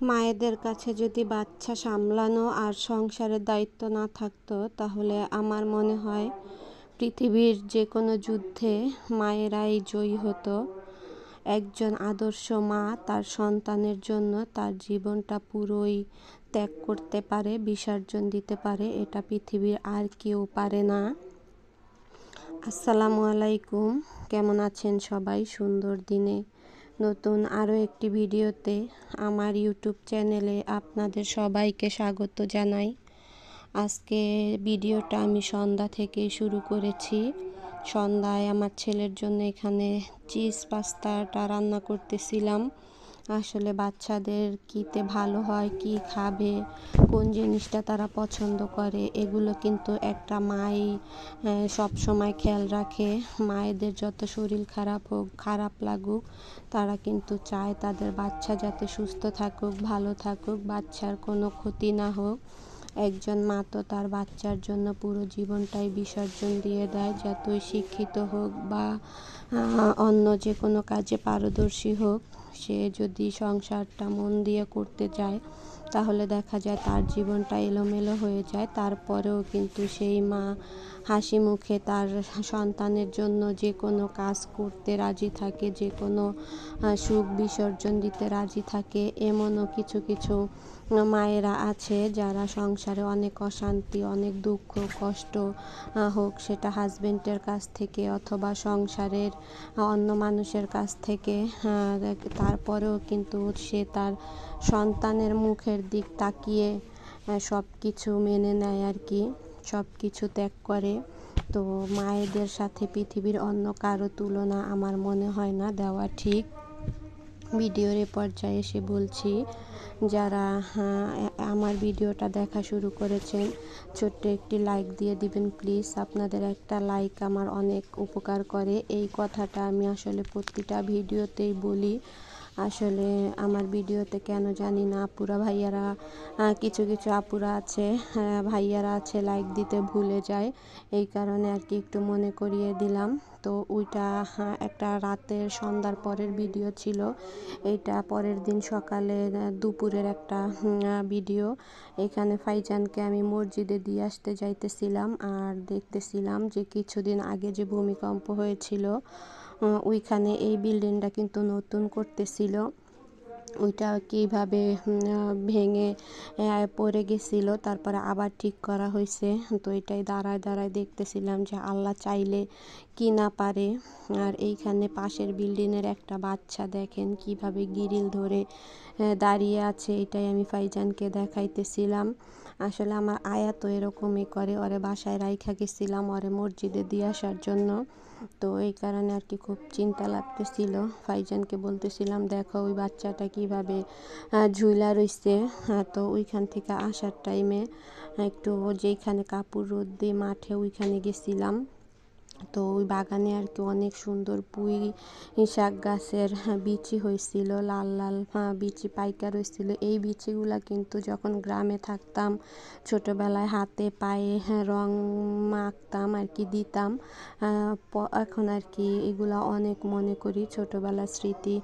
মায়েদের কাছে যদি বাচ্চা সামলানো আর সংসারের দায়িত্ব না থাকতো, তাহলে আমার মনে হয় পৃথিবীর যে কোনো যুদ্ধে মায়েরাই জয়ী হতো। একজন আদর্শ মা তার সন্তানের জন্য তার জীবনটা পুরোই ত্যাগ করতে পারে, বিসর্জন দিতে পারে। এটা পৃথিবীর আর কেউ পারে না। আসসালামু আলাইকুম, কেমন আছেন সবাই? সুন্দর দিনে নতুন আরও একটি ভিডিওতে আমার ইউটিউব চ্যানেলে আপনাদের সবাইকে স্বাগত জানাই। আজকে ভিডিওটা আমি সন্ধ্যা থেকেই শুরু করেছি। সন্ধ্যায় আমার ছেলের জন্য এখানে চিজ পাস্তাটা রান্না করতেছিলাম। আসলে বাচ্চাদের কীতে ভালো হয়, কি খাবে, কোন জিনিসটা তারা পছন্দ করে, এগুলো কিন্তু একটা মাই সব সময় খেয়াল রাখে। মায়েদের যত শরীর খারাপ হোক, খারাপ লাগুক, তারা কিন্তু চায় তাদের বাচ্চা যাতে সুস্থ থাকুক, ভালো থাকুক, বাচ্চার কোনো ক্ষতি না হোক। একজন মা তো তার বাচ্চার জন্য পুরো জীবনটাই বিসর্জন দিয়ে দেয়। যতই শিক্ষিত হোক বা অন্য যে কোনো কাজে পারদর্শী হোক, সে যদি সংসারটা মন দিয়ে করতে যায়, তাহলে দেখা যায় তার জীবনটা এলোমেলো হয়ে যায়। তারপরেও কিন্তু সেই মা হাসি মুখে তার সন্তানের জন্য যে কোনো কাজ করতে রাজি থাকে, যে কোনো সুখ বিসর্জন দিতে রাজি থাকে। এমনও কিছু কিছু মায়েরা আছে যারা সংসারে অনেক অশান্তি, অনেক দুঃখ কষ্ট হোক, সেটা হাজবেন্ডের কাছ থেকে অথবা সংসারের অন্য মানুষের কাছ থেকে, তারপরেও কিন্তু সে তার সন্তানের মুখের দিক তাকিয়ে সব কিছু মেনে নেয় আর কি, সব কিছু ত্যাগ করে। তো মায়েদের সাথে পৃথিবীর অন্য কারো তুলনা আমার মনে হয় না দেওয়া ঠিক। ভিডিওর এ পর্যায়ে এসে বলছি, যারা আমার ভিডিওটা দেখা শুরু করেছেন, ছোট্ট একটি লাইক দিয়ে দিবেন প্লিজ। আপনাদের একটা লাইক আমার অনেক উপকার করে। এই কথাটা আমি আসলে প্রতিটা ভিডিওতেই বলি। আসলে আমার ভিডিওতে কেন জানি না আপুরা ভাইয়ারা, কিছু কিছু আপুরা আছে, ভাইয়ারা আছে, লাইক দিতে ভুলে যায়। এই কারণে আর কি একটু মনে করিয়ে দিলাম। তো ওইটা একটা রাতের সন্ধ্যার পরের ভিডিও ছিল। এইটা পরের দিন সকালে দুপুরের একটা ভিডিও। এখানে ফাইজানকে আমি মসজিদে দিয়ে আসতে যাইতেছিলাম আর দেখতেছিলাম যে কিছুদিন আগে যে ভূমিকম্প হয়েছিল, ওইখানে এই বিল্ডিংটা কিন্তু নতুন করতেছিল। ওইটা কীভাবে ভেঙে পড়ে গেছিলো, তারপরে আবার ঠিক করা হয়েছে। তো এটাই দাঁড়ায় দাঁড়ায় দেখতেছিলাম যে আল্লাহ চাইলে কি না পারে। আর এইখানে পাশের বিল্ডিংয়ের একটা বাচ্চা দেখেন কিভাবে গ্রিল ধরে দাঁড়িয়ে আছে, এটাই আমি ফাইজানকে দেখাইতেছিলাম। আসলে আমার আয়া তো এরকমই করে, ওরে বাসায় রাইখা গেছিলাম ওরে মসজিদে দিয়ে আসার জন্য। তো এই কারণে আর কি খুব চিন্তা লাগতেছিল। ফাইজানকে বলতেছিলাম, দেখো ওই বাচ্চাটা কিভাবে ঝুলা রইছে। তো ওইখান থেকে আসার টাইমে একটু যেইখানে কাপড় রোদ দিয়ে মাঠে, ওইখানে গেছিলাম। তো ওই বাগানে আর কি অনেক সুন্দর পুঁই শাক গাছের বিচি হয়েছিল, লাল লাল বিচি পাইকা রয়েছিল। এই বিচিগুলা কিন্তু যখন গ্রামে থাকতাম, ছোটোবেলায় হাতে পায়ে রং মাখতাম আর কি, দিতাম। এখন আর কি এগুলা অনেক মনে করি, ছোটোবেলার স্মৃতি